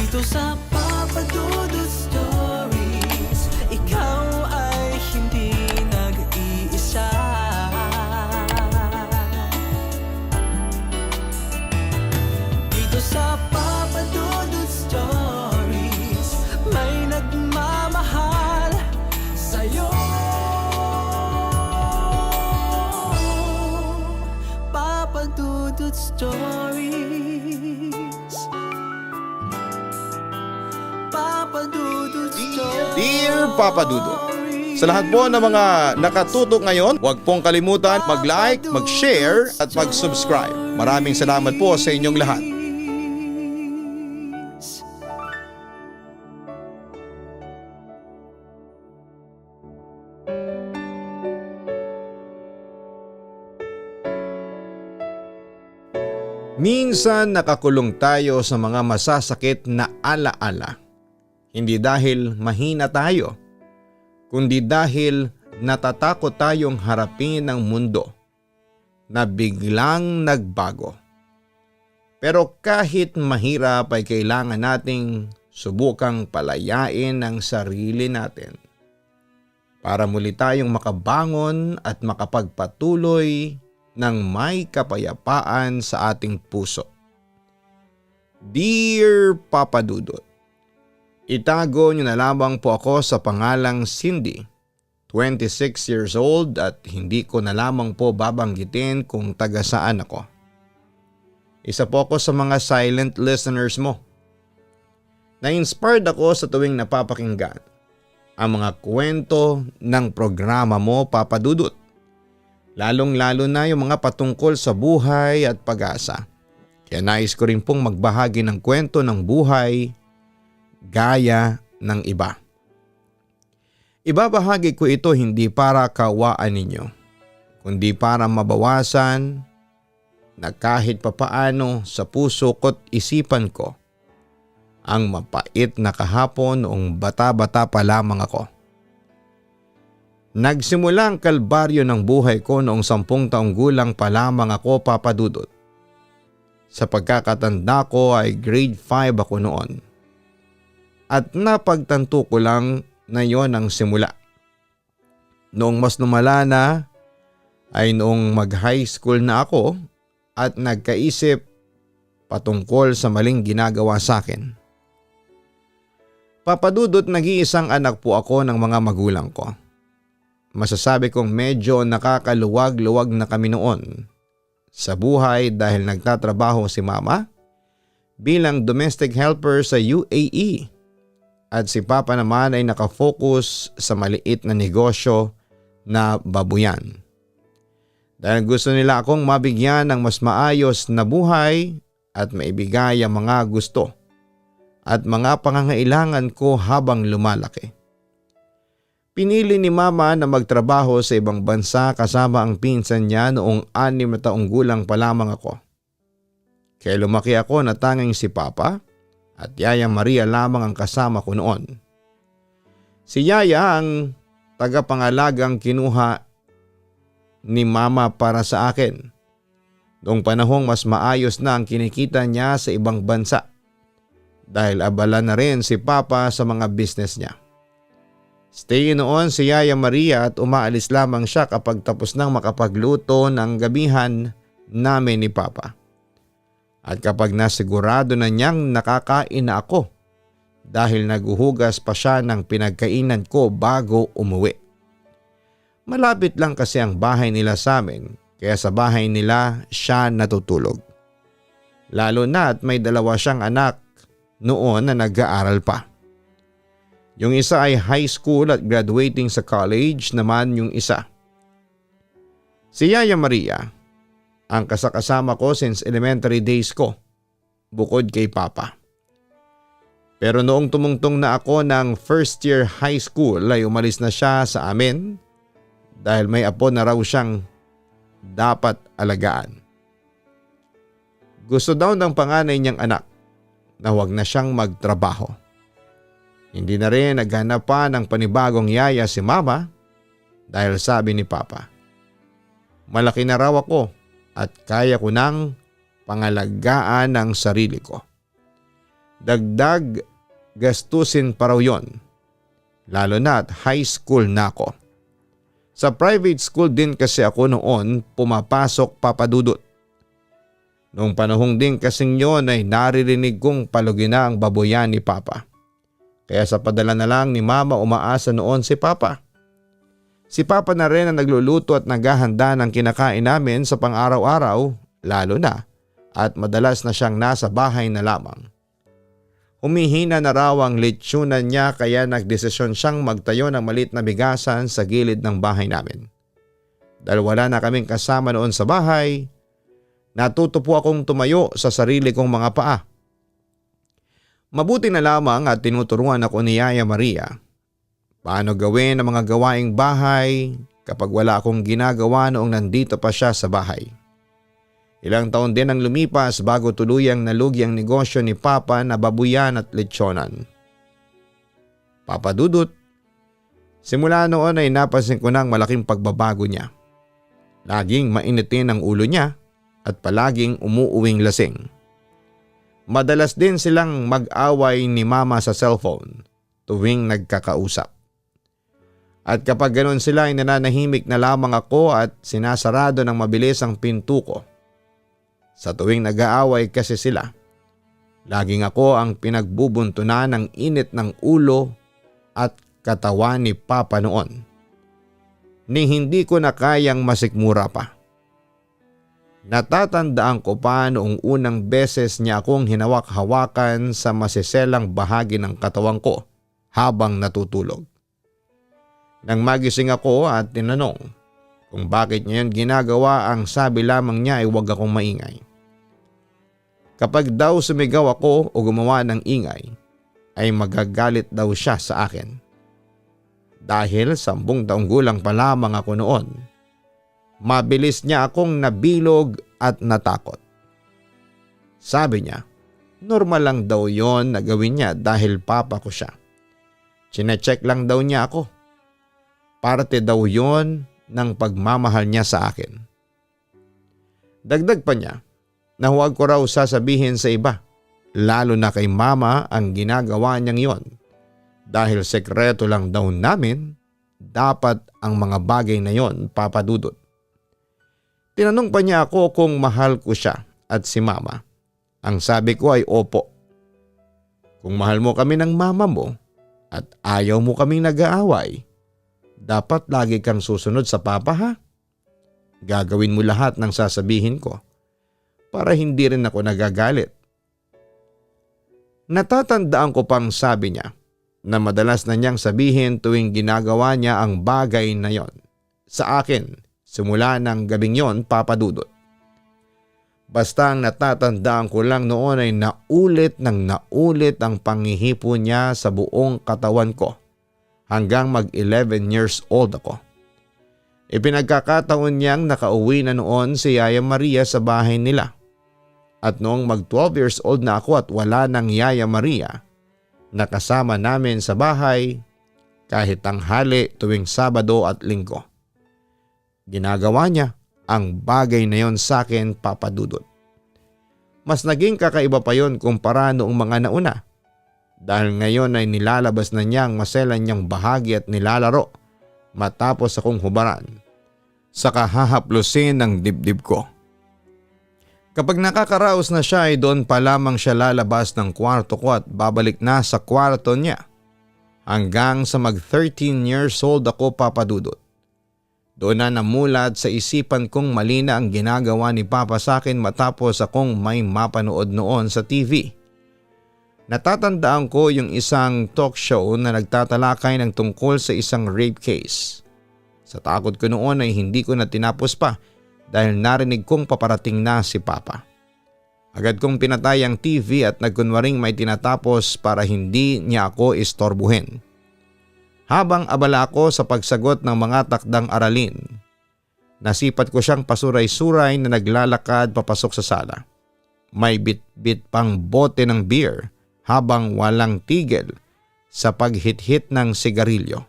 Dito sa Papa Dudut Stories, ikaw ay hindi nag-iisa. Dito sa Papa Dudut Stories, may nagmamahal sa'yo. Papa Dudut Stories. Papa Dudut Stories. Dear Papa Dudut, sa lahat po ng mga nakatutok ngayon, huwag pong kalimutan mag-like, mag-share at mag-subscribe. Maraming salamat po sa inyong lahat. Minsan nakakulong tayo sa mga masasakit na alaala. Hindi dahil mahina tayo, kundi dahil natatakot tayong harapin ang mundo na biglang nagbago. Pero kahit mahirap ay kailangan nating subukang palayain ang sarili natin para muli tayong makabangon at makapagpatuloy ng may kapayapaan sa ating puso. Dear Papa Dudut, itago niyo na lamang po ako sa pangalang Cindy, 26 years old, at hindi ko na lamang po babanggitin kung taga saan ako. Isa po ako sa mga silent listeners mo. Na-inspired ako sa tuwing napapakinggan ang mga kwento ng programa mo, Papa Dudut. Lalong-lalo na yung mga patungkol sa buhay at pag-asa. Kaya nais ko rin pong magbahagi ng kwento ng buhay gaya ng iba. Ibabahagi ko ito hindi para kawaan ninyo, kundi para mabawasan na kahit papaano sa puso ko't isipan ko ang mapait na kahapon noong bata-bata pa lamang ako. Nagsimula ang kalbaryo ng buhay ko noong 10 taong gulang pa lamang ako, Papa Dudut. Sa pagkakatanda ko ay grade 5 ako noon. At napagtanto ko lang na yon ang simula. Noong mas lumala na ay noong mag-high school na ako at nagkaisip patungkol sa maling ginagawa sa akin. Papa Dudut, nag-iisang anak po ako ng mga magulang ko. Masasabi kong medyo nakakaluwag-luwag na kami noon sa buhay dahil nagtatrabaho si Mama bilang domestic helper sa UAE at si Papa naman ay nakafocus sa maliit na negosyo na babuyan. Dahil gusto nila akong mabigyan ng mas maayos na buhay at maibigay ang mga gusto at mga pangangailangan ko habang lumalaki. Pinili ni Mama na magtrabaho sa ibang bansa kasama ang pinsan niya noong 6 na taong gulang pa lamang ako. Kaya lumaki ako na tanging si Papa at Yaya Maria lamang ang kasama ko noon. Si Yaya ang tagapangalagang kinuha ni Mama para sa akin. Noong panahong mas maayos na ang kinikita niya sa ibang bansa dahil abala na rin si Papa sa mga business niya. Stay noon si Yaya Maria at umaalis lamang siya kapag tapos nang makapagluto ng gabihan namin ni Papa. At kapag nasigurado na niyang nakakain na ako dahil naguhugas pa siya ng pinagkainan ko bago umuwi. Malapit lang kasi ang bahay nila sa amin kaya sa bahay nila siya natutulog. Lalo na at may 2 siyang anak noon na nag-aaral pa. Yung isa ay high school at graduating sa college naman yung isa. Si Yaya Maria, ang kasakasama ko since elementary days ko, bukod kay Papa. Pero noong tumungtong na ako ng first year high school ay umalis na siya sa amin dahil may apo na raw siyang dapat alagaan. Gusto daw ng panganay niyang anak na huwag na siyang magtrabaho. Hindi na rin naghanap pa ng panibagong yaya si Mama dahil sabi ni Papa, malaki na raw ako at kaya ko nang pangalagaan ang sarili ko. Dagdag gastusin pa raw yon, lalo na at high school na ako. Sa private school din kasi ako noon pumapasok, Papa Dudut. Noong panahong din kasing yon ay naririnig kong palugin na ang baboyan ni Papa. Kaya sa padala na lang ni Mama umaasa noon si Papa. Si Papa na rin ang nagluluto at naghahanda ng kinakain namin sa pang-araw-araw, lalo na at madalas na siyang nasa bahay na lamang. Humihina na raw ang litsunan niya kaya nagdesisyon siyang magtayo ng maliit na bigasan sa gilid ng bahay namin. Dahil wala na kaming kasama noon sa bahay, natuto po akong tumayo sa sarili kong mga paa. Mabuti na lamang at tinuturuan ako ni Yaya Maria paano gawin ang mga gawaing bahay kapag wala akong ginagawa noong nandito pa siya sa bahay. Ilang taon din ang lumipas bago tuluyang nalugi ang negosyo ni Papa na babuyan at lechonan. Papa Dudut, simula noon ay napansin ko ng malaking pagbabago niya. Laging mainitin ang ulo niya at palaging umuuwing lasing. Madalas din silang mag-away ni Mama sa cellphone tuwing nagkakausap. At kapag ganoon sila ay nananahimik na lamang ako at sinasarado ng mabilis ang pinto ko. Sa tuwing nag-aaway kasi sila, laging ako ang pinagbubuntunan ng init ng ulo at katawan ni Papa noon. Ni hindi ko na kayang masikmura pa. Natatandaan ko pa noong unang beses niya akong hinawak-hawakan sa masiselang bahagi ng katawan ko habang natutulog. Nang magising ako at tinanong kung bakit niya yun ginagawa, ang sabi lamang niya ay huwag akong maingay. Kapag daw sumigaw ako o gumawa ng ingay, ay magagalit daw siya sa akin. Dahil 10 taong gulang pa lamang ako noon, mabilis niya akong nabilog at natakot. Sabi niya, normal lang daw yon na gawin niya dahil papa ko siya. Chinecheck lang daw niya ako. Parte daw yon ng pagmamahal niya sa akin. Dagdag pa niya na huwag ko raw sasabihin sa iba, lalo na kay Mama ang ginagawa niyang yon. Dahil sekreto lang daw namin, dapat ang mga bagay na yon, Papa Dudut. Tinanong pa niya ako kung mahal ko siya at si Mama. Ang sabi ko ay opo. Kung mahal mo kami ng mama mo at ayaw mo kaming nag-aaway, dapat lagi kang susunod sa Papa, ha? Gagawin mo lahat ng sasabihin ko para hindi rin ako nagagalit. Natatandaan ko pang sabi niya na madalas na niyang sabihin tuwing ginagawa niya ang bagay na yon sa akin simula ng gabing yon, Papa Dudut. Basta ang natatandaan ko lang noon ay naulit ng naulit ang panghihipo niya sa buong katawan ko hanggang mag-11 years old ako. Ipinagkakataon niyang nakauwi na noon si Yaya Maria sa bahay nila. At noong mag-12 years old na ako at wala ng Yaya Maria, nakasama namin sa bahay kahit tanghali tuwing Sabado at Linggo. Ginagawa niya ang bagay na yon sa akin, Papa Dudut. Mas naging kakaiba pa yon kumpara noong mga nauna. Dahil ngayon ay nilalabas na niya ang maselan niyang bahagi at nilalaro matapos akong hubaran sa kahahaplusin ng dibdib ko. Kapag nakakaraos na siya ay doon pa lamang siya lalabas ng kwarto ko at babalik na sa kwarto niya. Hanggang sa mag-13 years old ako, Papa Dudut. Doon na namulat sa isipan kong mali na ang ginagawa ni Papa sa akin matapos akong may mapanood noon sa TV. Natatandaan ko yung isang talk show na nagtatalakay ng tungkol sa isang rape case. Sa takot ko noon ay hindi ko na tinapos pa dahil narinig kong paparating na si Papa. Agad kong pinatay ang TV at nagkunwaring may tinatapos para hindi niya ako istorbuhin. Habang abala ako sa pagsagot ng mga takdang aralin, nasipat ko siyang pasuray-suray na naglalakad papasok sa sala. May bit-bit pang bote ng beer habang walang tigil sa paghit-hit ng sigarilyo.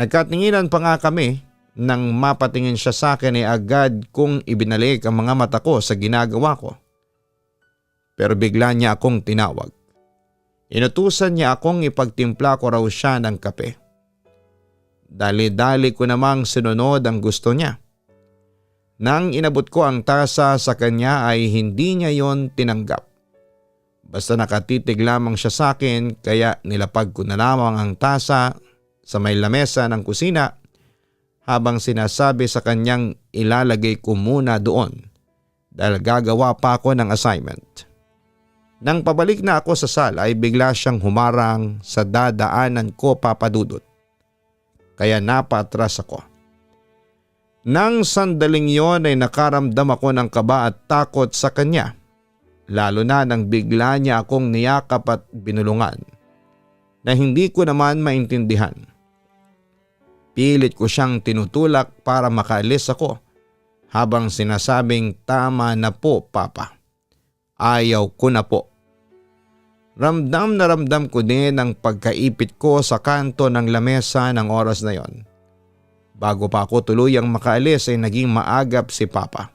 Nagkatinginan pa nga kami nang mapatingin siya sa akin ay agad kong ibinalik ang mga mata ko sa ginagawa ko. Pero bigla niya akong tinawag. Inutusan niya akong ipagtimpla ko raw siya ng kape. Dali-dali ko namang sinunod ang gusto niya. Nang inabot ko ang tasa sa kanya ay hindi niya yon tinanggap. Basta nakatitig lamang siya sa akin kaya nilapag ko na lamang ang tasa sa may lamesa ng kusina habang sinasabi sa kanyang ilalagay ko muna doon dahil gagawa pa ako ng assignment. Nang pabalik na ako sa sala ay bigla siyang humarang sa dadaanan ko, Papa Dudut. Kaya napatras ako. Nang sandaling yon ay nakaramdam ako ng kaba at takot sa kanya. Lalo na nang bigla niya akong niyakap at binulungan na hindi ko naman maintindihan. Pilit ko siyang tinutulak para makaalis ako habang sinasabing tama na po, Papa. Ayaw ko na po. Ramdam na ramdam ko din ang pagkaipit ko sa kanto ng lamesa ng oras na yon. Bago pa ako tuluyang makaalis ay naging maagap si Papa.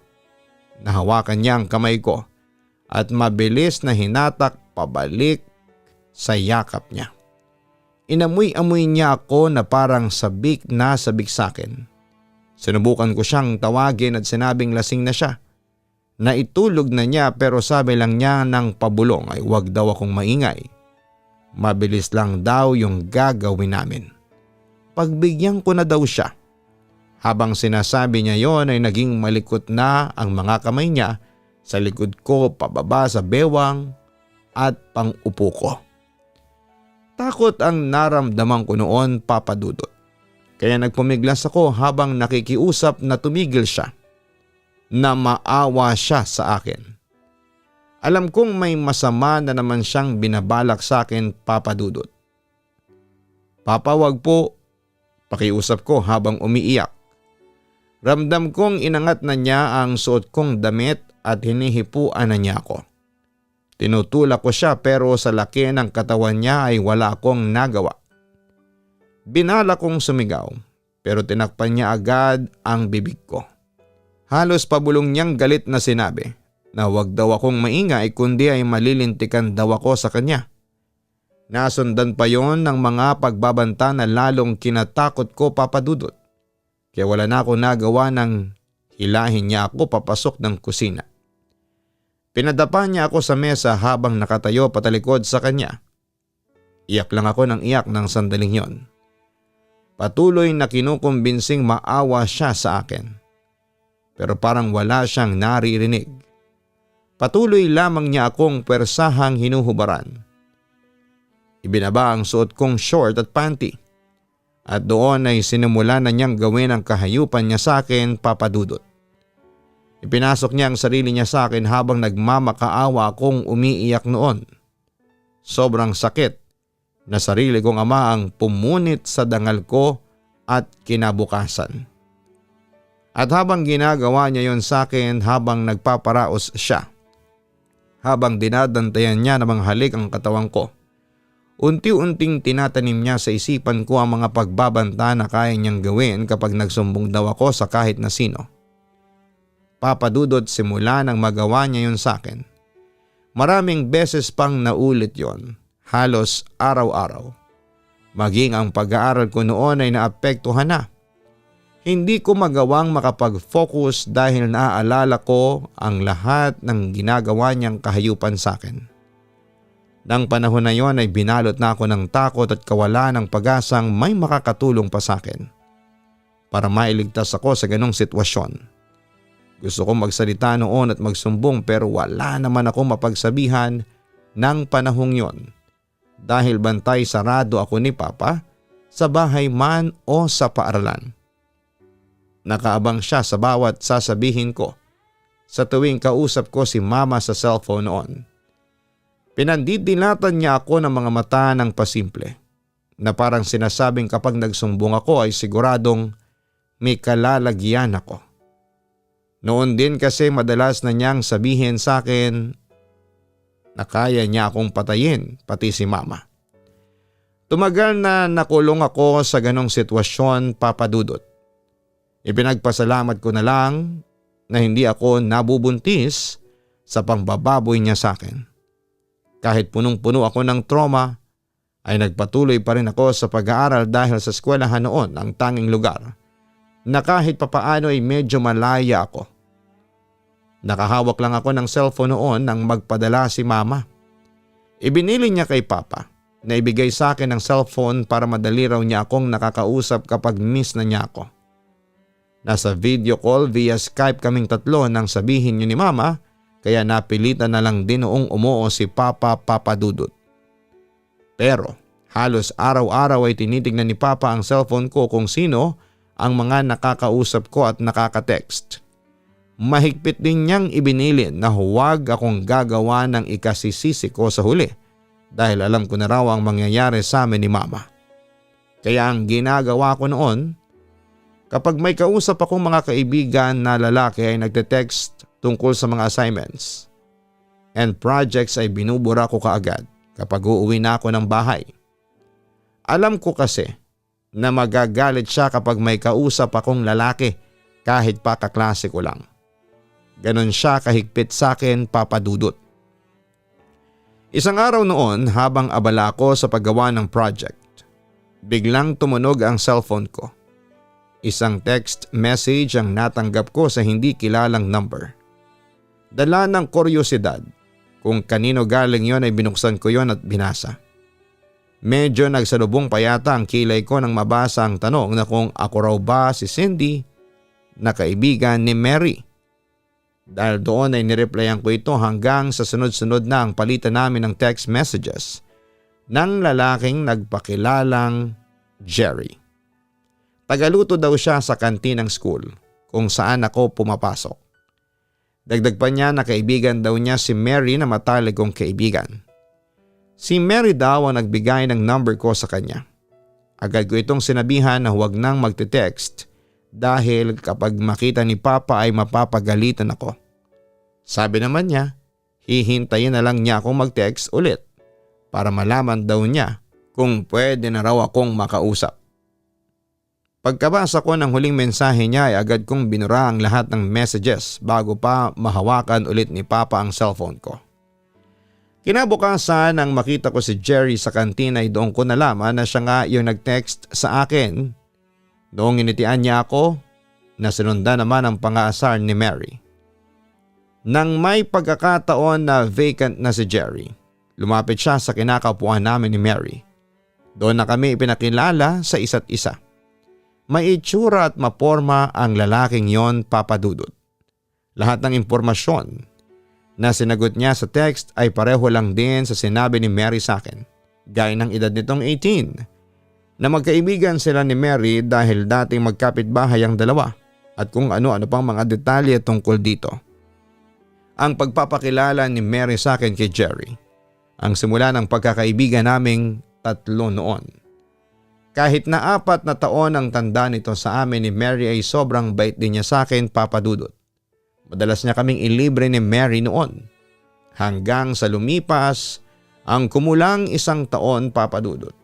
Nahawakan niya ang kamay ko at mabilis na hinatak pabalik sa yakap niya. Inamoy-amoy niya ako na parang sabik na sabik sa akin. Sinubukan ko siyang tawagin at sinabing lasing na siya. Naitulog na niya pero sabi lang niya ng pabulong ay wag daw akong maingay. Mabilis lang daw yung gagawin namin. Pagbigyan ko na daw siya. Habang sinasabi niya yon ay naging malikot na ang mga kamay niya sa likod ko pababa sa bewang at pang-upo ko. Takot ang naramdaman ko noon, Papa Dudut. Kaya nagpumiglas ako habang nakikiusap na tumigil siya. Na maawa siya sa akin. Alam kong may masama na naman siyang binabalak sa akin, Papa Dudut. Papa, wag po. Pakiusap ko habang umiiyak. Ramdam kong inangat na niya ang suot kong damit at hinihipuan na niya ako. Tinutulak ko siya pero sa laki ng katawan niya ay wala akong nagawa. Binala kong sumigaw pero tinakpan niya agad ang bibig ko. Halos pabulong niyang galit na sinabi na wag daw akong maingay kundi ay malilintikan daw ako sa kanya. Nasundan pa yon ng mga pagbabanta na lalong kinatakot ko, Papa Dudut. Kaya wala na ako nagawa nang hilahin niya ako papasok ng kusina. Pinadapa niya ako sa mesa habang nakatayo patalikod sa kanya. Iyak lang ako ng iyak ng sandaling yon. Patuloy na kinukumbinsing maawa siya sa akin. Pero parang wala siyang naririnig. Patuloy lamang niya akong pwersahang hinuhubaran. Ibinaba ang suot kong short at panty. At doon ay sinimula na niyang gawin ang kahayupan niya sa akin, Papa Dudut. Ipinasok niya ang sarili niya sa akin habang nagmamakaawa akong umiiyak noon. Sobrang sakit na sarili kong ama ang pumunit sa dangal ko at kinabukasan. At habang ginagawa niya yon sa akin habang nagpaparaos siya, habang dinadantayan niya na manghalik ang katawan ko, unti-unting tinatanim niya sa isipan ko ang mga pagbabanta na kaya niyang gawin kapag nagsumbong daw ako sa kahit na sino. Papa Dudut, simula nang magawa niya yon sa akin. Maraming beses pang naulit yon, halos araw-araw. Maging ang pag-aaral ko noon ay naapektuhan na. Hindi ko magawang makapag-focus dahil naaalala ko ang lahat ng ginagawa niyang kahayupan sa akin. Nang panahon na yon ay binalot na ako ng takot at kawalan ng pag-asang may makakatulong pa sa akin para mailigtas ako sa ganong sitwasyon. Gusto kong magsalita noon at magsumbong pero wala naman ako mapagsabihan ng panahong yon dahil bantay sarado ako ni Papa sa bahay man o sa paaralan. Nakaabang siya sa bawat sasabihin ko sa tuwing kausap ko si Mama sa cellphone noon. Pinandidilatan niya ako ng mga mata ng pasimple na parang sinasabing kapag nagsumbong ako ay siguradong may kalalagyan ako. Noon din kasi madalas na niyang sabihin sa akin na kaya niya akong patayin, pati si Mama. Tumagal na nakulong ako sa ganong sitwasyon, Papa Dudut. Ipinagpasalamat ko na lang na hindi ako nabubuntis sa pangbababoy niya sa akin. Kahit punong-puno ako ng trauma, ay nagpatuloy pa rin ako sa pag-aaral dahil sa eskwelahan noon ang tanging lugar na kahit papaano ay medyo malaya ako. Nakahawak lang ako ng cellphone noon nang magpadala si mama. Ibinili niya kay papa na ibigay sa akin ng cellphone para madali raw niya akong nakakausap kapag miss na niya ako. Nasa video call via Skype kaming tatlo nang sabihin niyo ni mama, kaya napilitan na lang din noong umuo si Papa Papadudut. Pero halos araw-araw ay tinitignan ni Papa ang cellphone ko kung sino ang mga nakakausap ko at nakaka-text. Mahigpit din niyang ibinilin na huwag akong gagawa ng ikasisisi ko sa huli dahil alam ko na raw ang mangyayari sa amin ni mama. Kaya ang ginagawa ko noon, kapag may kausap akong mga kaibigan na lalaki ay nagte-text tungkol sa mga assignments and projects ay binubura ko kaagad kapag uuwi na ako ng bahay. Alam ko kasi na magagalit siya kapag may kausap akong lalaki kahit pa kaklase ko lang. Ganon siya kahigpit sa akin, Papa Dudut. Isang araw noon habang abala ko sa paggawa ng project, biglang tumunog ang cellphone ko. Isang text message ang natanggap ko sa hindi kilalang number. Dala ng kuryosidad kung kanino galing yon ay binuksan ko yon at binasa. Medyo nagsalubong pa yata ang kilay ko nang mabasa ang tanong na kung ako raw ba si Cindy na kaibigan ni Mary. Dahil doon ay nireplyan ko ito hanggang sa sunod-sunod na ang palitan namin ng text messages ng lalaking nagpakilalang Jerry. Tagaluto daw siya sa kantin ng school kung saan ako pumapasok. Dagdag pa niya na kaibigan daw niya si Mary na matalik kong kaibigan. Si Mary daw ang nagbigay ng number ko sa kanya. Agad ko itong sinabihan na huwag nang magte-text dahil kapag makita ni Papa ay mapapagalitan ako. Sabi naman niya, hihintayin na lang niya akong mag-text ulit para malaman daw niya kung pwede na raw akong makausap. Pagkabasa ko ng huling mensahe niya ay agad kong binura ang lahat ng messages bago pa mahawakan ulit ni Papa ang cellphone ko. Kinabukasan nang makita ko si Jerry sa kantina ay doon ko nalaman na siya nga yung nag-text sa akin. Noong initian niya ako, nasundan naman ang pang-aasar ni Mary. Nang may pagkakataon na vacant na si Jerry, lumapit siya sa kinakapuan namin ni Mary. Doon na kami ipinakilala sa isa't isa. May itsura at maporma ang lalaking yon, Papa Dudut. Lahat ng impormasyon na sinagot niya sa text ay pareho lang din sa sinabi ni Mary sa akin. Gaya ng edad nitong 18. Na magkaibigan sila ni Mary dahil dating magkapitbahay ang dalawa at kung ano-ano pang mga detalye tungkol dito. Ang pagpapakilala ni Mary sa akin kay Jerry ang simula ng pagkakaibigan naming tatlo noon. Kahit na 4 na taon ang tanda nito sa amin ni Mary ay sobrang bait din niya sa akin, Papa Dudut. Madalas niya kaming ilibre ni Mary noon. Hanggang sa lumipas ang kumulang 1 taon, Papa Dudut.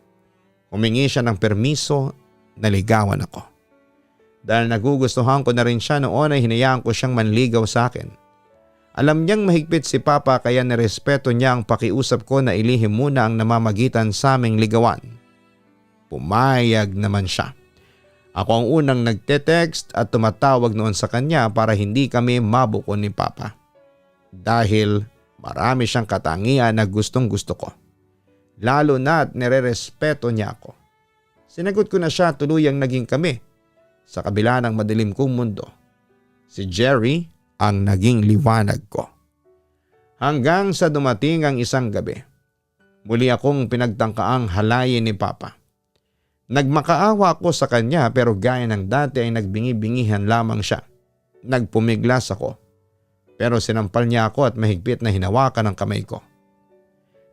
Humingi siya ng permiso na ligawan ako. Dahil nagugustuhan ko na rin siya noon ay hinayaan ko siyang manligaw sa akin. Alam niyang mahigpit si Papa kaya nirespeto niya ang pakiusap ko na ilihim muna ang namamagitan sa aming ligawan. Pumayag naman siya. Ako ang unang nagte-text at tumatawag noon sa kanya para hindi kami mabuko ni Papa. Dahil marami siyang katangian na gustong gusto ko. Lalo na't nire-respeto niya ako. Sinagot ko na siya, tuluyang naging kami sa kabila ng madilim kong mundo. Si Jerry ang naging liwanag ko. Hanggang sa dumating ang isang gabi, muli akong pinagtangkaang halayin ni Papa. Nagmakaawa ako sa kanya pero gaya ng dati ay nagbingi-bingihan lamang siya. Nagpumiglas ako pero sinampal niya ako at mahigpit na hinawakan ang kamay ko.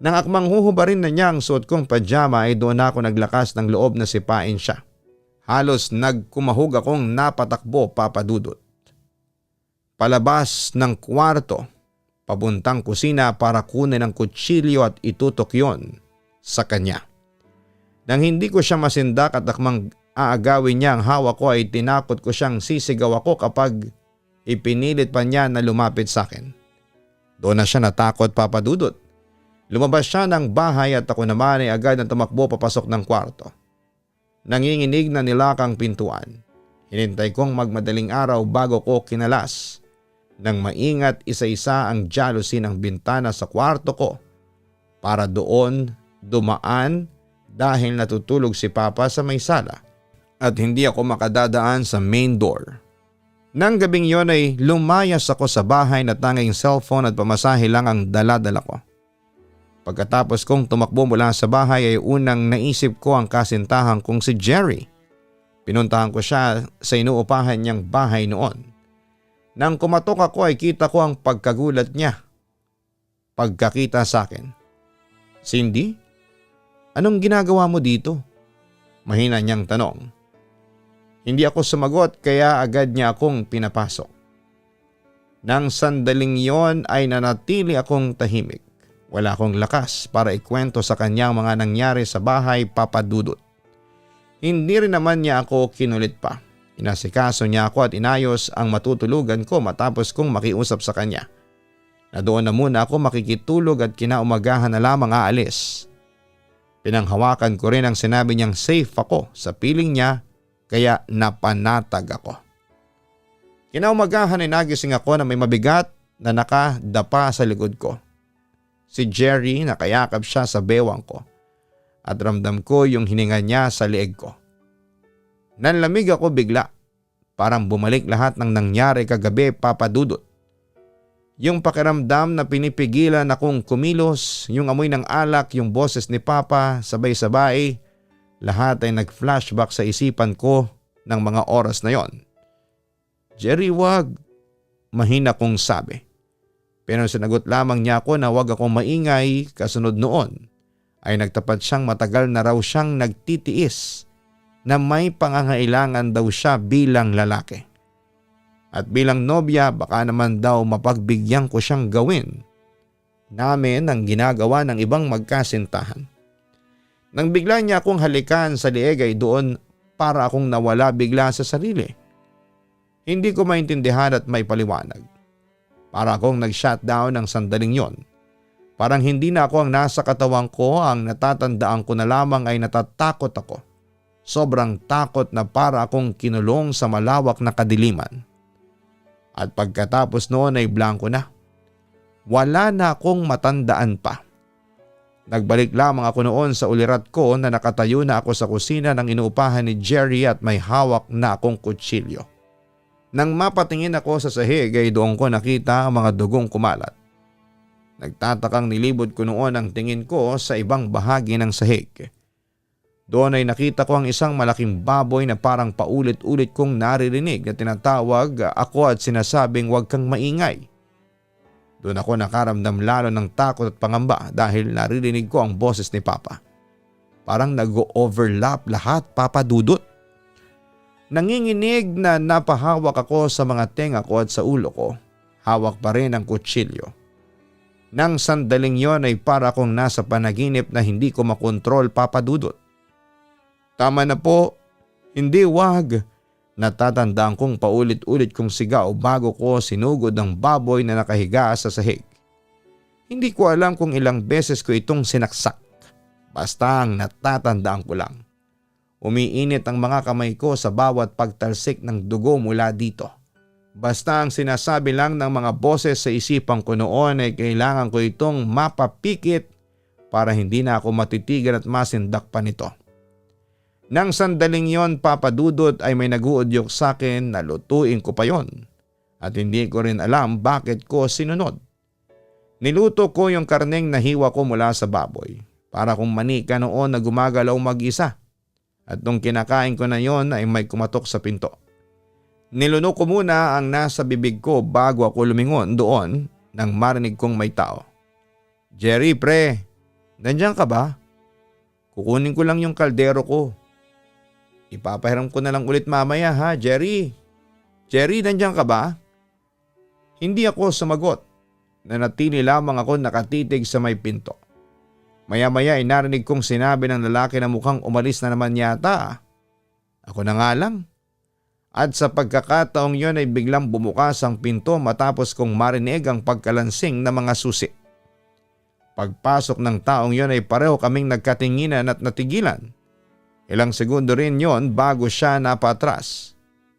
Nang akmang huhubarin na niya ang suot kong pajama ay doon ako naglakas ng loob na sipain siya. Halos nagkumahog akong napatakbo, Papa Dudut. Palabas ng kwarto, papuntang kusina para kunin ang kutsilyo at itutok yon sa kanya. Nang hindi ko siya masindak at akmang aagawin niya ang hawak ko ay tinakot ko siyang sisigaw ako kapag ipinilit pa niya na lumapit sa akin. Doon na siya natakot, Papa Dudut. Lumabas siya ng bahay at ako naman ay agad na tumakbo papasok ng kwarto. Nanginginig na nilakang pintuan. Hinintay kong magmadaling araw bago ko kinalas. Nang maingat isa-isa ang jealousy ng bintana sa kwarto ko para doon dumaan dahil natutulog si Papa sa may sala at hindi ako makadadaan sa main door. Nang gabing yon ay lumayas ako sa bahay na tanging cellphone at pamasahe lang ang dala-dala ko. Pagkatapos kong tumakbo mula sa bahay ay unang naisip ko ang kasintahan kong si Jerry. Pinuntahan ko siya sa inuupahan niyang bahay noon. Nang kumatok ako ay kita ko ang pagkagulat niya. Pagkakita sa akin. "Cindy, anong ginagawa mo dito?" Mahina niyang tanong. Hindi ako sumagot kaya agad niya akong pinapasok. Nang sandaling yon ay nanatili akong tahimik. Wala akong lakas para ikwento sa kanya ang mga nangyari sa bahay, Papa Dudut. Hindi rin naman niya ako kinulit pa. Inasikaso niya ako at inayos ang matutulugan ko matapos kong makiusap sa kanya. Na doon na muna ako makikitulog at kinaumagahan na lamang aalis. Pinanghawakan ko rin ang sinabi niyang safe ako sa piling niya kaya napanatag ako. Kinaumagahan ay nagising ako na may mabigat na nakadapa sa likod ko. Si Jerry, nakayakap siya sa bewang ko at ramdam ko yung hininga niya sa leeg ko. Nanlamig ako bigla, parang bumalik lahat ng nangyari kagabi, Papa Dudut. Yung pakiramdam na pinipigilan akong kumilos, yung amoy ng alak, yung boses ni Papa, sabay-sabay, lahat ay nag-flashback sa isipan ko ng mga oras na yon. "Jerry, wag," mahina kong sabi. Pero sinagot lamang niya ako na wag akong maingay. Kasunod noon ay nagtapat siyang matagal na raw siyang nagtitiis na may pangangailangan daw siya bilang lalaki. At bilang nobya baka naman daw mapagbigyan ko siyang gawin namin ang ginagawa ng ibang magkasintahan. Nang bigla niya akong halikan sa lieg ay doon para akong nawala bigla sa sarili. Hindi ko maintindihan at may paliwanag. Para akong nag-shutdown ng sandaling yon. Parang hindi na ako ang nasa katawan ko, ang natatandaan ko na lamang ay natatakot ako. Sobrang takot na para akong kinulong sa malawak na kadiliman. At pagkatapos noon ay blanko na. Wala na akong matandaan pa. Nagbalik lamang ako noon sa ulirat ko na nakatayo na ako sa kusina ng inuupahan ni Jerry at may hawak na akong kutsilyo. Nang mapatingin ako sa sahig ay doon ko nakita ang mga dugong kumalat. Nagtatakang nilibot ko noon ang tingin ko sa ibang bahagi ng sahig. Doon ay nakita ko ang isang malaking baboy na parang paulit-ulit kong naririnig na tinatawag ako at sinasabing huwag kang maingay. Doon ako nakaramdam lalo ng takot at pangamba dahil naririnig ko ang boses ni Papa. Parang nag-overlap lahat, Papa Dudut. Nanginginig na napahawak ako sa mga tenga ko at sa ulo ko. Hawak pa rin ang kutsilyo. Nang sandaling yon ay para akong nasa panaginip na hindi ko makontrol, Papa Dudut. "Tama na po, hindi, wag." Natatandaan kong paulit-ulit kong sigaw bago ko sinugod ang baboy na nakahiga sa sahig. Hindi ko alam kung ilang beses ko itong sinaksak. Basta ang natatandaan ko lang. Umiinit ang mga kamay ko sa bawat pagtalsik ng dugo mula dito. Basta ang sinasabi lang ng mga boses sa isipan ko noon ay kailangan ko itong mapapikit para hindi na ako matitigan at masindak pa nito. Nang sandaling yon, Papa Dudut, ay may naguudyok sa akin na lutuin ko pa yon. At hindi ko rin alam bakit ko sinunod. Niluto ko yung karneng nahiwa ko mula sa baboy. Para kung manika noon na gumagalaw mag-isa. At nung kinakain ko na yon ay may kumatok sa pinto. Nilunok ko muna ang nasa bibig ko bago ako lumingon doon nang marinig kong may tao. "Jerry, pre, nandiyan ka ba? Kukunin ko lang yung kaldero ko. Ipapahiram ko na lang ulit mamaya, ha, Jerry? Jerry, nandiyan ka ba?" Hindi ako sumagot. Nanatili lamang ako nakatitig sa may pinto. Maya-maya ay narinig kong sinabi ng lalaki na mukhang umalis na naman yata. Ako na nga lang. At sa pagkakataong yon ay biglang bumukas ang pinto matapos kong marinig ang pagkalansing ng mga susi. Pagpasok ng taong yon ay pareho kaming nagkatinginan at natigilan. Ilang segundo rin yon bago siya napatras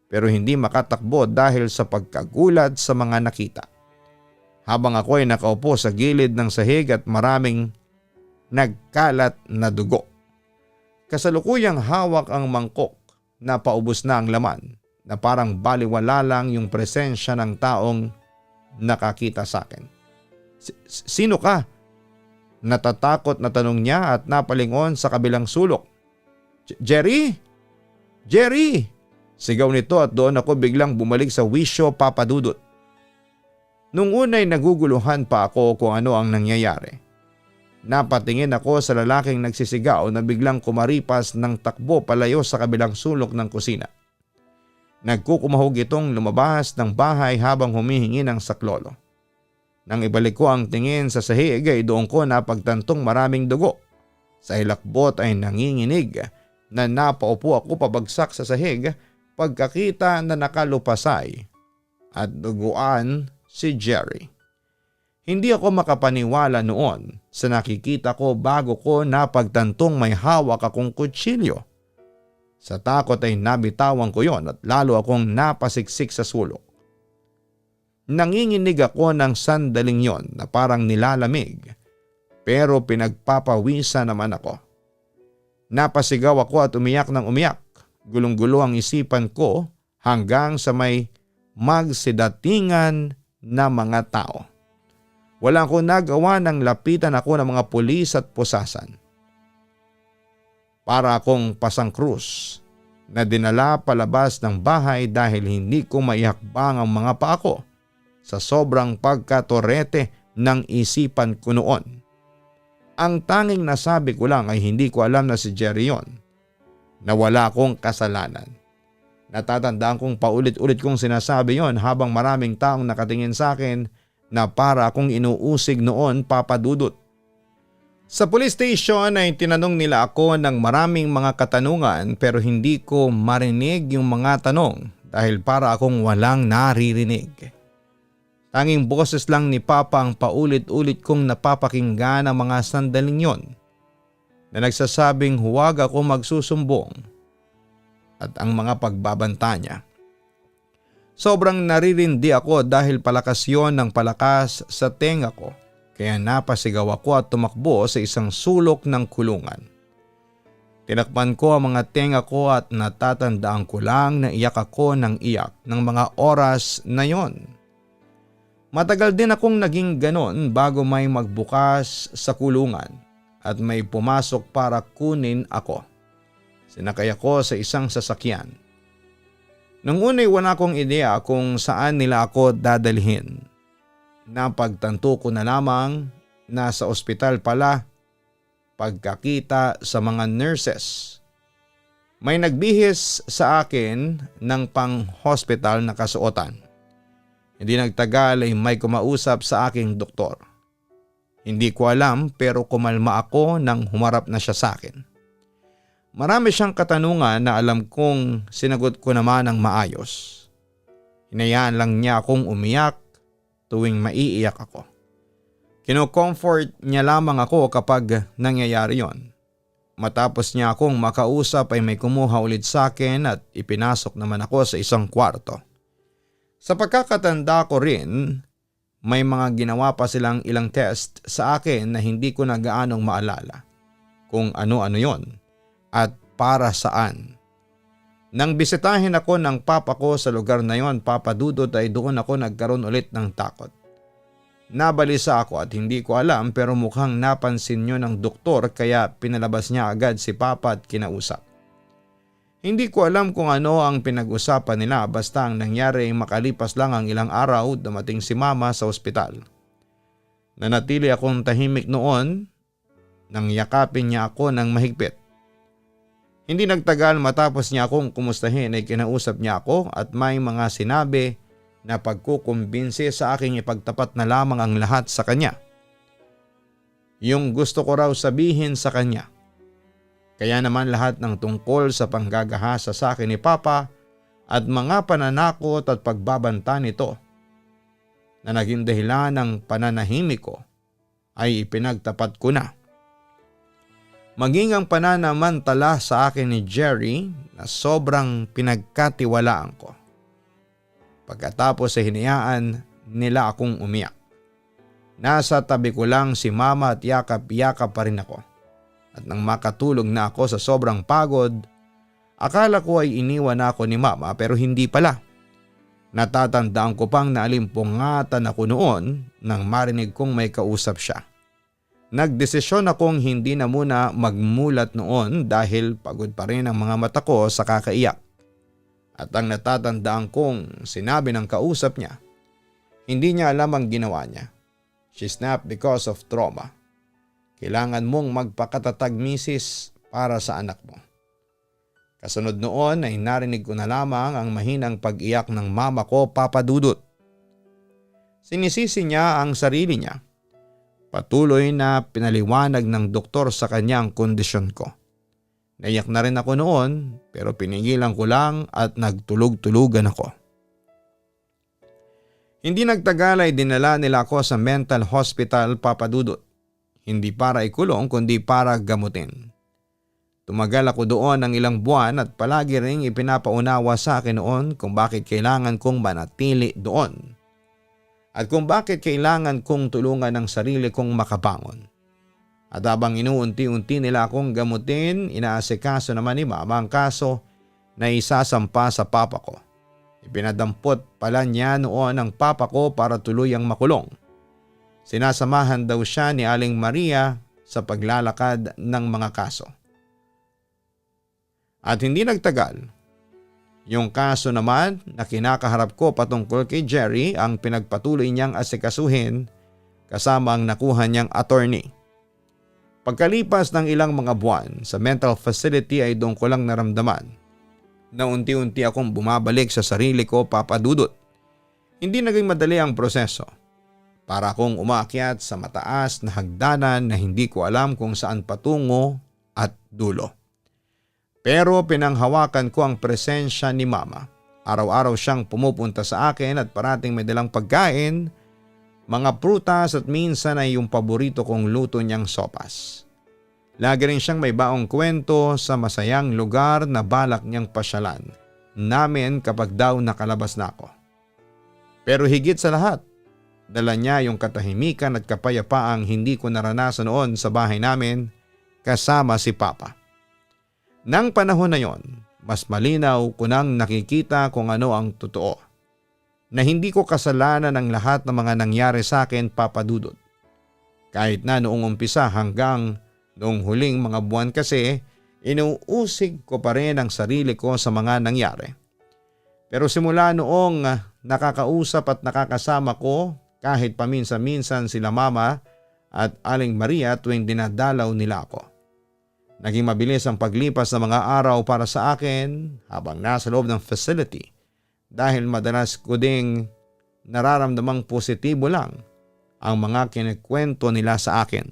pero hindi makatakbo dahil sa pagkagulat sa mga nakita. Habang ako ay nakaupo sa gilid ng sahig at maraming nagkalat na dugo. Kasalukuyang hawak ang mangkok na paubos na ang laman na parang baliwala lang yung presensya ng taong nakakita sa akin. Sino ka? Natatakot na tanong niya at napalingon sa kabilang sulok. Jerry! Jerry! Sigaw nito at doon ako biglang bumalik sa wisyo, Papa Dudut. Nung unay naguguluhan pa ako kung ano ang nangyayari. Napatingin ako sa lalaking nagsisigaw na biglang kumaripas ng takbo palayo sa kabilang sulok ng kusina. Nagkukumahog itong lumabas ng bahay habang humihingi ng saklolo. Nang ibalik ko ang tingin sa sahig ay doon ko napagtantong maraming dugo. Sa hilakbot ay nanginginig na napaupo ako pabagsak sa sahig pagkakita na nakalupasay at duguan si Jerry. Hindi ako makapaniwala noon sa nakikita ko bago ko napagtantong may hawak akong kutsilyo. Sa takot ay nabitawan ko yon at lalo akong napasiksik sa sulok. Nanginginig ako ng sandaling yon na parang nilalamig pero pinagpapawisan naman ako. Napasigaw ako at umiyak ng umiyak. Gulong-gulo ang isipan ko hanggang sa may magsidatingan na mga tao. Wala akong nagawa nang lapitan ako ng mga pulis at pusasan. Para akong pasang krus na dinala palabas ng bahay dahil hindi ko maihakbang ang mga paa ko sa sobrang pagkatorete ng isipan ko noon. Ang tanging nasabi ko lang ay hindi ko alam na si Jerry yon, na wala akong kasalanan. Natatandaan kong paulit-ulit kong sinasabi yon habang maraming taong nakatingin sa akin na para akong inuusig noon, Papa Dudut. Sa police station ay tinanong nila ako ng maraming mga katanungan pero hindi ko marinig yung mga tanong dahil para akong walang naririnig. Tanging boses lang ni Papa ang paulit-ulit kong napapakinggan ang mga sandaling yon na nagsasabing huwag ako magsusumbong at ang mga pagbabanta niya. Sobrang naririndi ako dahil palakas yon ng palakas sa tenga ko kaya napasigaw ako at tumakbo sa isang sulok ng kulungan. Tinakpan ko ang mga tenga ko at natatandaan ko lang na iyak ako ng iyak ng mga oras na yon. Matagal din akong naging ganon bago may magbukas sa kulungan at may pumasok para kunin ako. Sinakay ako sa isang sasakyan. Nung una'y wala akong ideya kung saan nila ako dadalhin. Napagtanto ko na lamang na sa ospital pala pagkakita sa mga nurses. May nagbihis sa akin ng pang-hospital na kasuotan. Hindi nagtagal ay may kumausap sa aking doktor. Hindi ko alam pero kumalma ako nang humarap na siya sa akin. Marami siyang katanungan na alam kong sinagot ko naman ng maayos. Hinayaan lang niya akong umiyak tuwing maiiyak ako. Kino-comfort niya lamang ako kapag nangyayari yon. Matapos niya akong makausap ay may kumuha ulit sa akin at ipinasok naman ako sa isang kwarto. Sa pagkakatanda ko rin, may mga ginawa pa silang ilang test sa akin na hindi ko na gaanong maalala kung ano-ano yon at para saan. Nang bisitahin ako ng papa ko sa lugar na yon, Papa Dudut, ay doon ako nagkaroon ulit ng takot. Nabalisa ako at hindi ko alam pero mukhang napansin niyo ng doktor kaya pinalabas niya agad si Papa at kinausap. Hindi ko alam kung ano ang pinag-usapan nila basta ang nangyari ay makalipas lang ang ilang araw dumating si Mama sa ospital. Nanatili akong tahimik noon nang yakapin niya ako ng mahigpit. Hindi nagtagal matapos niya akong kumustahin ay kinausap niya ako at may mga sinabi na pagkukumbinsi sa aking ipagtapat na lamang ang lahat sa kanya. Yung gusto ko raw sabihin sa kanya. Kaya naman lahat ng tungkol sa panggagahasa sa akin ni Papa at mga pananakot at pagbabanta nito na naging dahilan ng pananahimik ko ay ipinagtapat ko na. Maging ang pananamantala sa akin ni Jerry na sobrang pinagkatiwalaan ko. Pagkatapos ay hinayaan nila akong umiyak. Nasa tabi ko lang si mama at yakap-yakap pa rin ako. At nang makatulog na ako sa sobrang pagod, akala ko ay iniwan ako ni mama pero hindi pala. Natatandaan ko pang naalimpungatan ako noon nang marinig kong may kausap siya. Nagdesisyon akong hindi na muna magmulat noon dahil pagod pa rin ang mga mata ko sa kakaiyak. At ang natatandaan kong sinabi ng kausap niya, hindi niya alam ang ginawa niya. She snapped because of trauma. Kailangan mong magpakatatag, misis, para sa anak mo. Kasunod noon ay narinig ko na lamang ang mahinang pag-iyak ng mama ko, Papa Dudut. Sinisisi niya ang sarili niya. Patuloy na pinaliwanag ng doktor sa kanya ang kondisyon ko. Naiyak na rin ako noon pero pinigilan ko lang at nagtulog-tulugan ako. Hindi nagtagal ay dinala nila ako sa mental hospital, Papa Dudut. Hindi para ikulong kundi para gamutin. Tumagal ako doon ng ilang buwan at palagi ring ipinapaunawa sa akin noon kung bakit kailangan kong manatili doon. At kung bakit kailangan kong tulungan ang sarili kong makabangon. At habang inuunti-unti nila akong gamutin, inaasikaso naman ni mama ang kaso na isasampa sa papa ko. Ipinadampot pala niya noon ang papa ko para tuluyang makulong. Sinasamahan daw siya ni Aling Maria sa paglalakad ng mga kaso. At hindi nagtagal. Yung kaso naman na kinakaharap ko patungkol kay Jerry ang pinagpatuloy niyang asikasuhin kasama ang nakuha niyang attorney. Pagkalipas ng ilang mga buwan sa mental facility ay doon ko lang naramdaman na unti-unti akong bumabalik sa sarili ko, Papa Dudut. Hindi naging madali ang proseso. Para akong umaakyat sa mataas na hagdanan na hindi ko alam kung saan patungo at dulo. Pero pinanghawakan ko ang presensya ni mama. Araw-araw siyang pumupunta sa akin at parating may dalang pagkain, mga prutas at minsan ay yung paborito kong luto niyang sopas. Lagi rin siyang may baong kwento sa masayang lugar na balak niyang pasyalan namin kapag daw nakalabas na ako. Pero higit sa lahat, dala niya yung katahimikan at kapayapaang hindi ko naranasan noon sa bahay namin kasama si Papa. Nang panahon na yon, mas malinaw ko nang nakikita kung ano ang totoo. Na hindi ko kasalanan ang lahat ng mga nangyari sa akin, Papa Dudut. Kahit na noong umpisa hanggang noong huling mga buwan kasi, inuusig ko pa rin ang sarili ko sa mga nangyari. Pero simula noong nakakausap at nakakasama ko, kahit paminsan-minsan sila Mama at Aling Maria tuwing dinadalaw nila ako. Naging mabilis ang paglipas ng mga araw para sa akin habang nasa loob ng facility dahil madalas ko ding nararamdamang positibo lang ang mga kinikwento nila sa akin.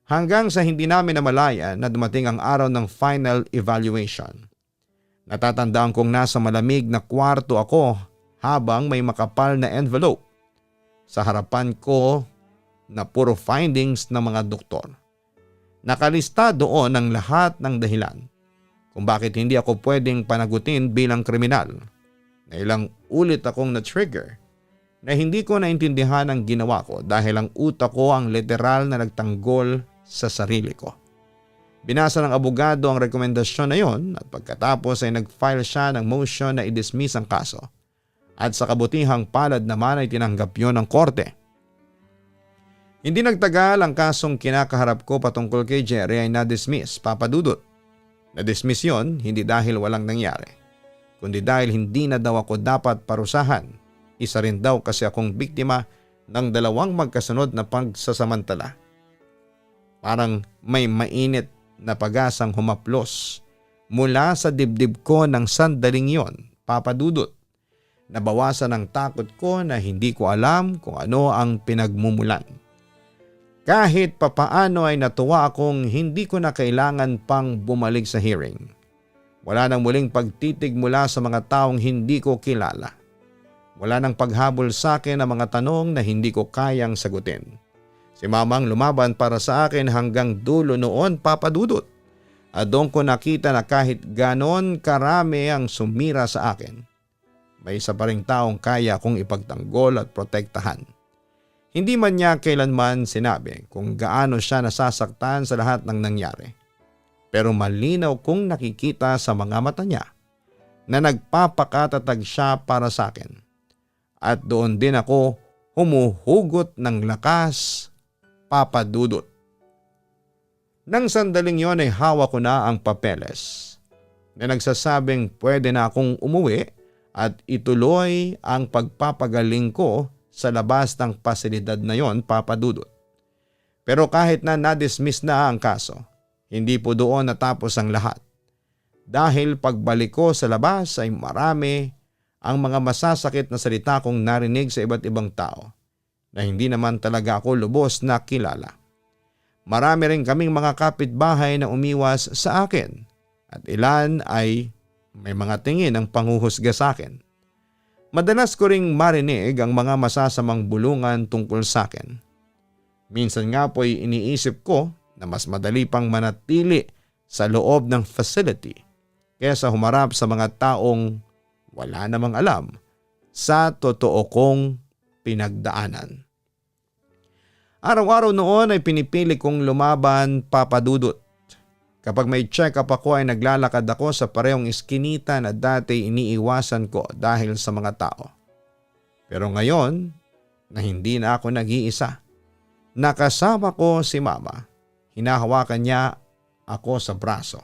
Hanggang sa hindi namin namalayan na dumating ang araw ng final evaluation. Natatandaan kong nasa malamig na kwarto ako habang may makapal na envelope sa harapan ko na puro findings ng mga doktor. Nakalista doon ang lahat ng dahilan kung bakit hindi ako pwedeng panagutin bilang kriminal. Na ilang ulit akong na-trigger na hindi ko naintindihan ang ginawa ko dahil ang utak ko ang literal na nagtanggol sa sarili ko. Binasa ng abogado ang rekomendasyon na yon at pagkatapos ay nag-file siya ng motion na i-dismiss ang kaso. At sa kabutihang palad naman ay tinanggap yon ng korte. Hindi nagtagal ang kasong kinakaharap ko patungkol kay Jerry ay na-dismiss, Papa Dudut. Na-dismiss yon hindi dahil walang nangyari, kundi dahil hindi na daw ako dapat parusahan. Isa rin daw kasi akong biktima ng dalawang magkasunod na pagsasamantala. Parang may mainit na pag-asang humaplos mula sa dibdib ko ng sandaling yon, Papa Dudut. Nabawasan ang takot ko na hindi ko alam kung ano ang pinagmumulan. Kahit papaano ay natuwa akong hindi ko na kailangan pang bumalik sa hearing. Wala nang muling pagtitig mula sa mga taong hindi ko kilala. Wala nang paghabol sa akin ng mga tanong na hindi ko kayang sagutin. Si mamang lumaban para sa akin hanggang dulo noon, Papa Dudut. At doon ko nakita na kahit ganon karami ang sumira sa akin, may isa pa ring taong kaya kong ipagtanggol at protektahan. Hindi man niya kailanman sinabi kung gaano siya nasasaktan sa lahat ng nangyari. Pero malinaw kong nakikita sa mga mata niya na nagpapakatatag siya para sa akin. At doon din ako humuhugot ng lakas, Papa Dudut. Nang sandaling yon ay hawak ko na ang papeles na nagsasabing pwede na akong umuwi at ituloy ang pagpapagaling ko sa labas ng pasilidad na yon, Papa Dudut. Pero kahit na na-dismiss na ang kaso, hindi po doon natapos ang lahat. Dahil pagbalik ko sa labas ay marami ang mga masasakit na salita kong narinig sa iba't ibang tao na hindi naman talaga ako lubos na kilala. Marami rin kaming mga kapitbahay na umiwas sa akin at ilan ay may mga tingin ng panghuhusga sa akin. Madalas ko ring marinig ang mga masasamang bulungan tungkol sa akin. Minsan nga po'y iniisip ko na mas madali pang manatili sa loob ng facility kaysa humarap sa mga taong wala namang alam sa totoo kong pinagdaanan. Araw-araw noon ay pinipili kong lumaban, Papa Dudut. Kapag may check-up ako ay naglalakad ako sa parehong iskinita na dati iniiwasan ko dahil sa mga tao. Pero ngayon na hindi na ako nag-iisa, nakasama ko si Mama. Hinahawakan niya ako sa braso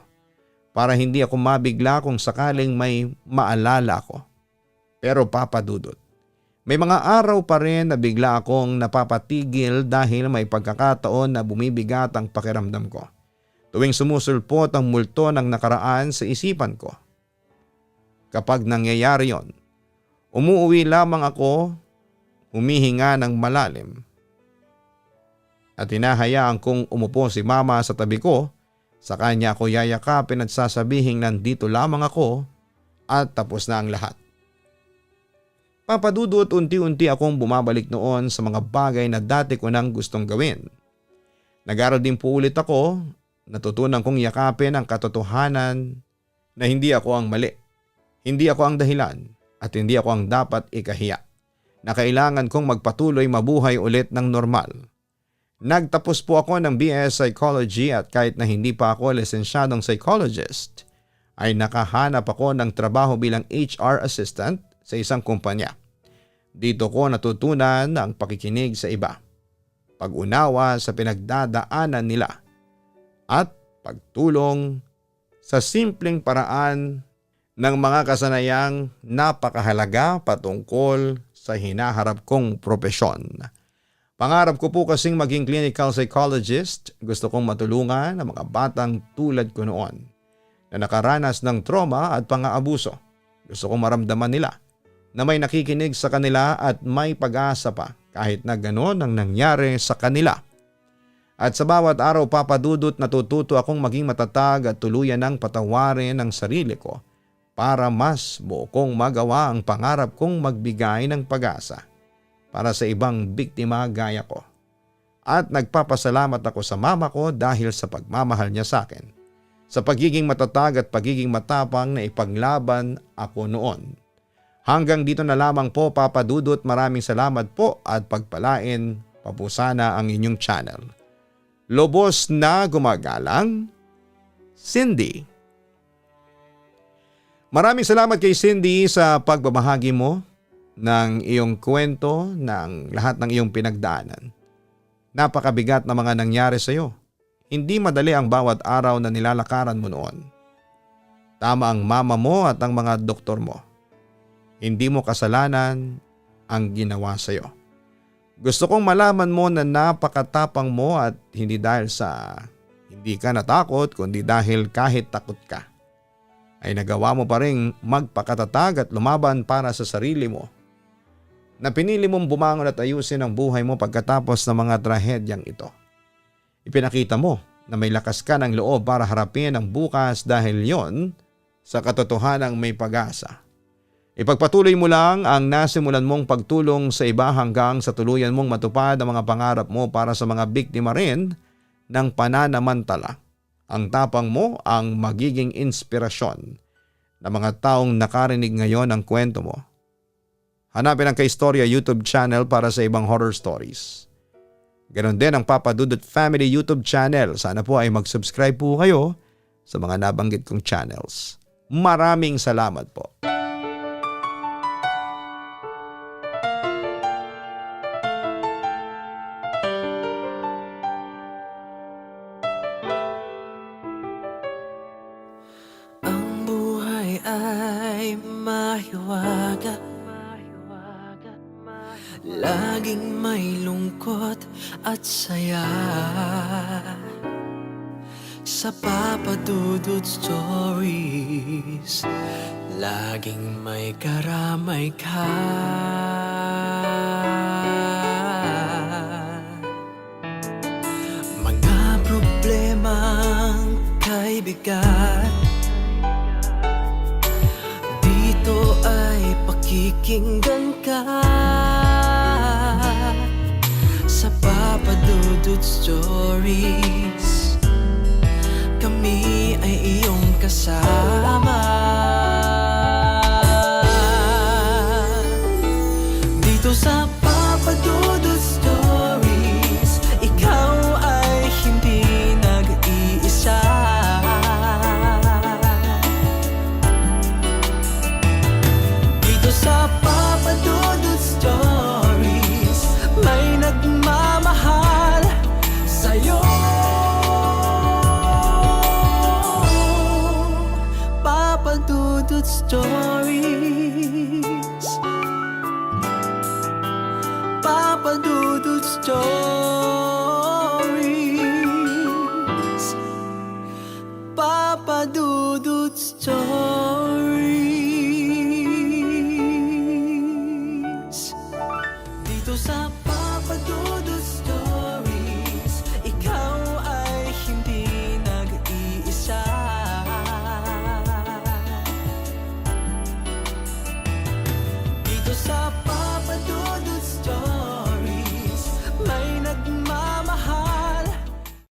para hindi ako mabigla kung sakaling may maalala ako. Pero Papa Dudut, may mga araw pa rin na bigla akong napapatigil dahil may pagkakataon na bumibigat ang pakiramdam ko. Tuwing sumusulpot ang multo ng nakaraan sa isipan ko. Kapag nangyayari yon, umuuwi lamang ako, humihinga ng malalim. At hinahayaan kong umupo si Mama sa tabi ko, sa kanya ako yayakapin at sasabihing nandito lamang ako at tapos na ang lahat. Papa Dudut, unti-unti akong bumabalik noon sa mga bagay na dati ko nang gustong gawin. Nag-aral din po ulit ako, natutunan kong yakapin ang katotohanan na hindi ako ang mali, hindi ako ang dahilan at hindi ako ang dapat ikahiya, na kailangan kong magpatuloy mabuhay ulit ng normal. Nagtapos po ako ng BS Psychology at kahit na hindi pa ako lisensyadong psychologist, ay nakahanap ako ng trabaho bilang HR assistant sa isang kumpanya. Dito ko natutunan ang pakikinig sa iba, pag-unawa sa pinagdadaanan nila, at pagtulong sa simpleng paraan ng mga kasanayang napakahalaga patungkol sa hinaharap kong propesyon. Pangarap ko po kasing maging clinical psychologist. Gusto kong matulungan ang mga batang tulad ko noon na nakaranas ng trauma at pang-aabuso. Gusto kong maramdaman nila na may nakikinig sa kanila at may pag-asa pa kahit na gano'n ang nangyari sa kanila. At sa bawat araw, Papa Dudut, natututo akong maging matatag at tuluyan ng patawarin ang sarili ko para mas buo kong magawa ang pangarap kong magbigay ng pag-asa para sa ibang biktima gaya ko. At nagpapasalamat ako sa mama ko dahil sa pagmamahal niya sa akin, sa pagiging matatag at pagiging matapang na ipaglaban ako noon. Hanggang dito na lamang po, Papa Dudut. Maraming salamat po at pagpalain pa po sana ang inyong channel. Lubos na gumagalang, Cindy. Maraming salamat kay Cindy sa pagbabahagi mo ng iyong kwento ng lahat ng iyong pinagdaanan. Napakabigat na mga nangyari sa iyo. Hindi madali ang bawat araw na nilalakaran mo noon. Tama ang mama mo at ang mga doktor mo. Hindi mo kasalanan ang ginawa sa iyo. Gusto kong malaman mo na napakatapang mo at hindi dahil sa hindi ka natakot kundi dahil kahit takot ka, ay nagawa mo pa rin magpakatatag at lumaban para sa sarili mo. Na pinili mong bumangon at ayusin ang buhay mo pagkatapos ng mga trahedyang ito. Ipinakita mo na may lakas ka ng loob para harapin ang bukas dahil yon sa katotohanang may pag-asa. Ipagpatuloy mo lang ang nasimulan mong pagtulong sa iba hanggang sa tuluyan mong matupad ang mga pangarap mo para sa mga biktima rin ng pananamantala. Ang tapang mo ang magiging inspirasyon ng mga taong nakarinig ngayon ng kwento mo. Hanapin ang Kaistorya YouTube channel para sa ibang horror stories. Ganon din ang Papa Dudut Family YouTube channel. Sana po ay mag-subscribe po kayo sa mga nabanggit kong channels. Maraming salamat po. Ang buhay ay mahiwaga, laging may lungkot at saya. Sa Papa Dudut Stories, laging may karamay ka. Mga problemang kay bigat, dito ay pakikinggan ka. Sa Papa Dudut Stories, kami ay iyong kasama.